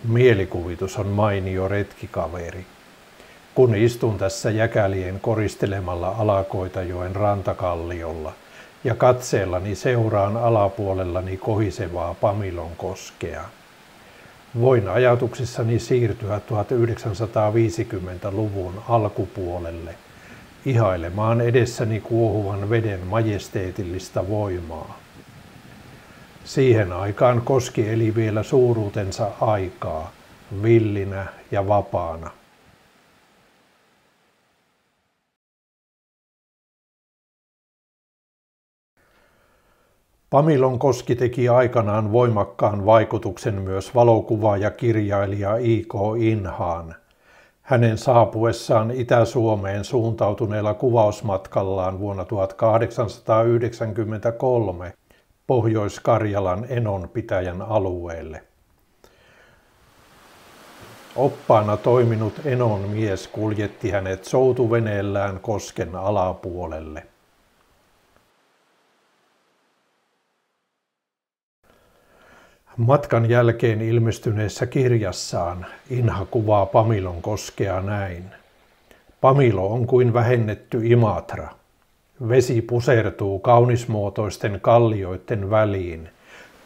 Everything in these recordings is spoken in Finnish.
Mielikuvitus on mainio retkikaveri. Kun istun tässä jäkälien koristelemalla Alakoitajoen rantakalliolla ja katseellani seuraan alapuolellani kohisevaa Pamilonkoskea, voin ajatuksissani siirtyä 1950-luvun alkupuolelle, ihailemaan edessäni kuohuvan veden majesteetillista voimaa. Siihen aikaan koski eli vielä suuruutensa aikaa, villinä ja vapaana. Pamilonkoski teki aikanaan voimakkaan vaikutuksen myös valokuvaajakirjailija I.K. Inhaan. Hänen saapuessaan Itä-Suomeen suuntautuneella kuvausmatkallaan vuonna 1893 Pohjois-Karjalan Enonpitäjän alueelle. Oppaana toiminut Enon mies kuljetti hänet soutuveneellään kosken alapuolelle. Matkan jälkeen ilmestyneessä kirjassaan Inha kuvaa Pamilonkoskea näin. Pamilo on kuin vähennetty Imatra. Vesi pusertuu kaunismuotoisten kallioiden väliin,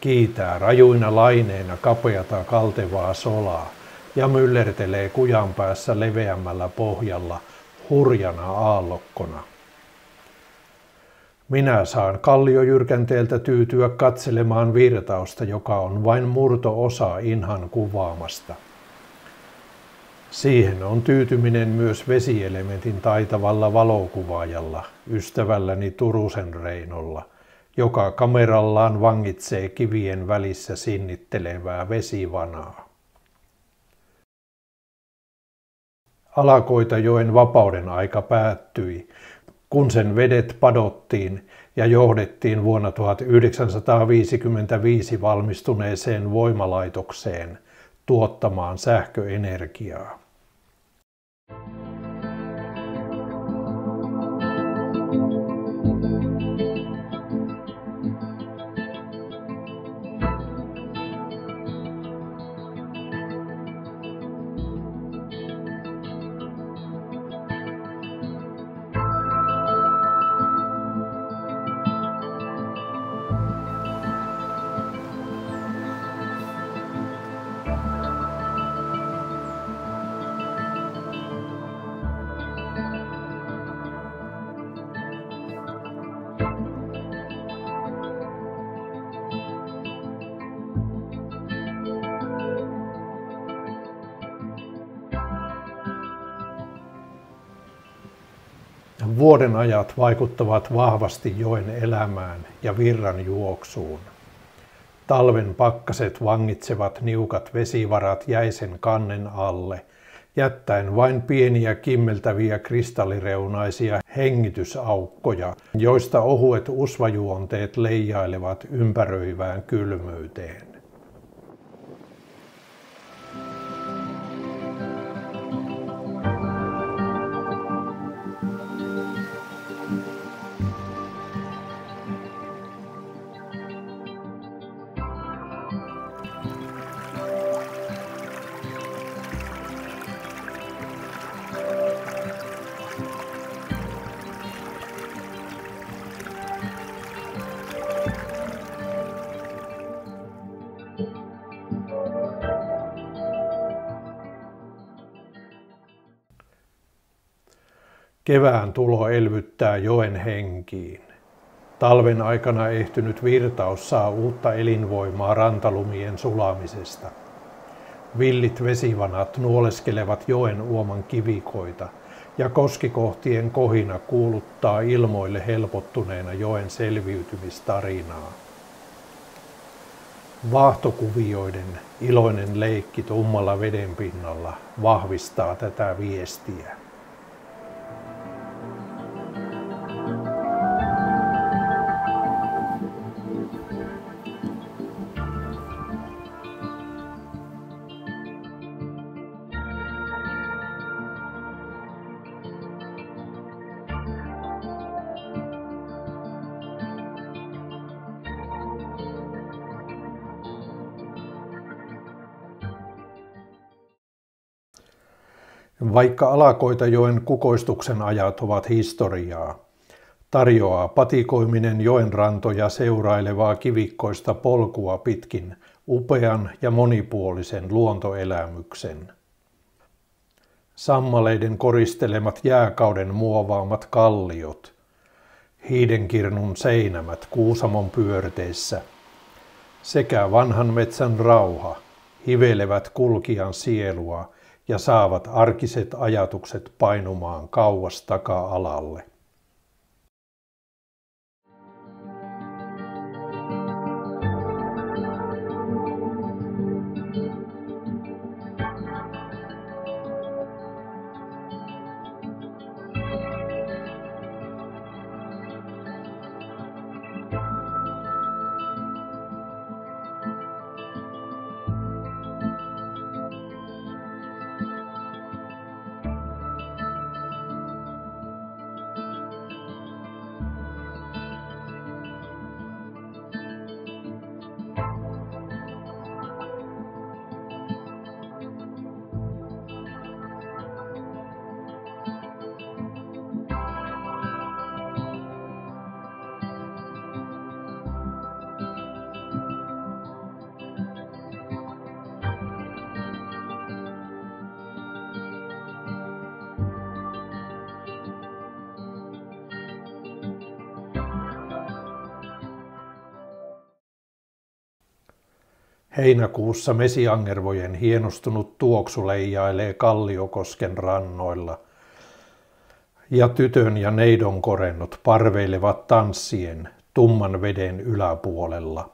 kiitää rajuina laineina kapeata kaltevaa solaa ja myllertelee kujan päässä leveämmällä pohjalla hurjana aallokkona. Minä saan kalliojyrkänteeltä tyytyä katselemaan virtausta, joka on vain murto-osa Inhan kuvaamasta. Siihen on tyytyminen myös vesielementin taitavalla valokuvaajalla, ystävälläni Turusen Reinolla, joka kamerallaan vangitsee kivien välissä sinnittelevää vesivanaa. Alakoitajoen vapauden aika päättyi, kun sen vedet padottiin ja johdettiin vuonna 1955 valmistuneeseen voimalaitokseen tuottamaan sähköenergiaa. Vuodenajat vaikuttavat vahvasti joen elämään ja virran juoksuun. Talven pakkaset vangitsevat niukat vesivarat jäisen kannen alle, jättäen vain pieniä kimmeltäviä kristallireunaisia hengitysaukkoja, joista ohuet usvajuonteet leijailevat ympäröivään kylmyyteen. Kevään tulo elvyttää joen henkiin. Talven aikana ehtynyt virtaus saa uutta elinvoimaa rantalumien sulamisesta. Villit vesivanat nuoleskelevat joen uoman kivikoita ja koskikohtien kohina kuuluttaa ilmoille helpottuneena joen selviytymistarinaa. Vaahtokuvioiden iloinen leikki tummalla vedenpinnalla vahvistaa tätä viestiä. Vaikka Alakoitajoen kukoistuksen ajat ovat historiaa, tarjoaa patikoiminen joen rantoja seurailevaa kivikkoista polkua pitkin upean ja monipuolisen luontoelämyksen. Sammaleiden koristelemat jääkauden muovaamat kalliot, hiidenkirnun seinämät Kuusamon pyörteissä sekä vanhan metsän rauha hivelevät kulkijan sielua ja saavat arkiset ajatukset painumaan kauas taka-alalle. Heinäkuussa mesiangervojen hienostunut tuoksu leijailee Kalliokosken rannoilla ja tytön ja neidon korennot parveilevat tanssien tumman veden yläpuolella.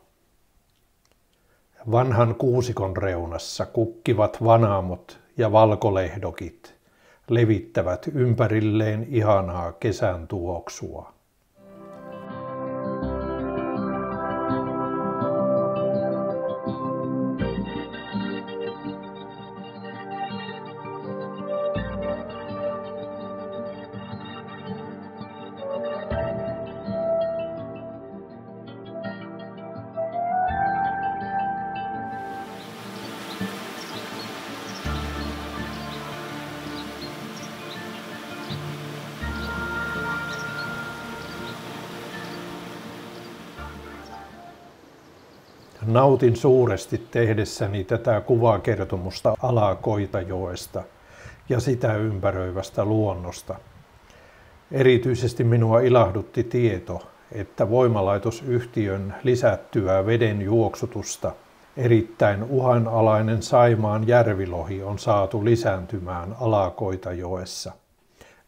Vanhan kuusikon reunassa kukkivat vanaamot ja valkolehdokit levittävät ympärilleen ihanaa kesän tuoksua. Nautin suuresti tehdessäni tätä kuvakertomusta Alakoitajoesta ja sitä ympäröivästä luonnosta. Erityisesti minua ilahdutti tieto, että voimalaitosyhtiön lisättyä veden juoksutusta erittäin uhanalainen Saimaan järvilohi on saatu lisääntymään Alakoitajoessa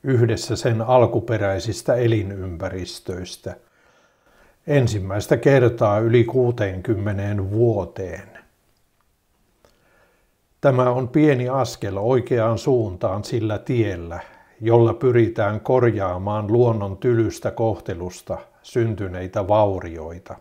yhdessä sen alkuperäisistä elinympäristöistä. Ensimmäistä kertaa yli 60 vuoteen. Tämä on pieni askel oikeaan suuntaan sillä tiellä, jolla pyritään korjaamaan luonnon tylystä kohtelusta syntyneitä vaurioita.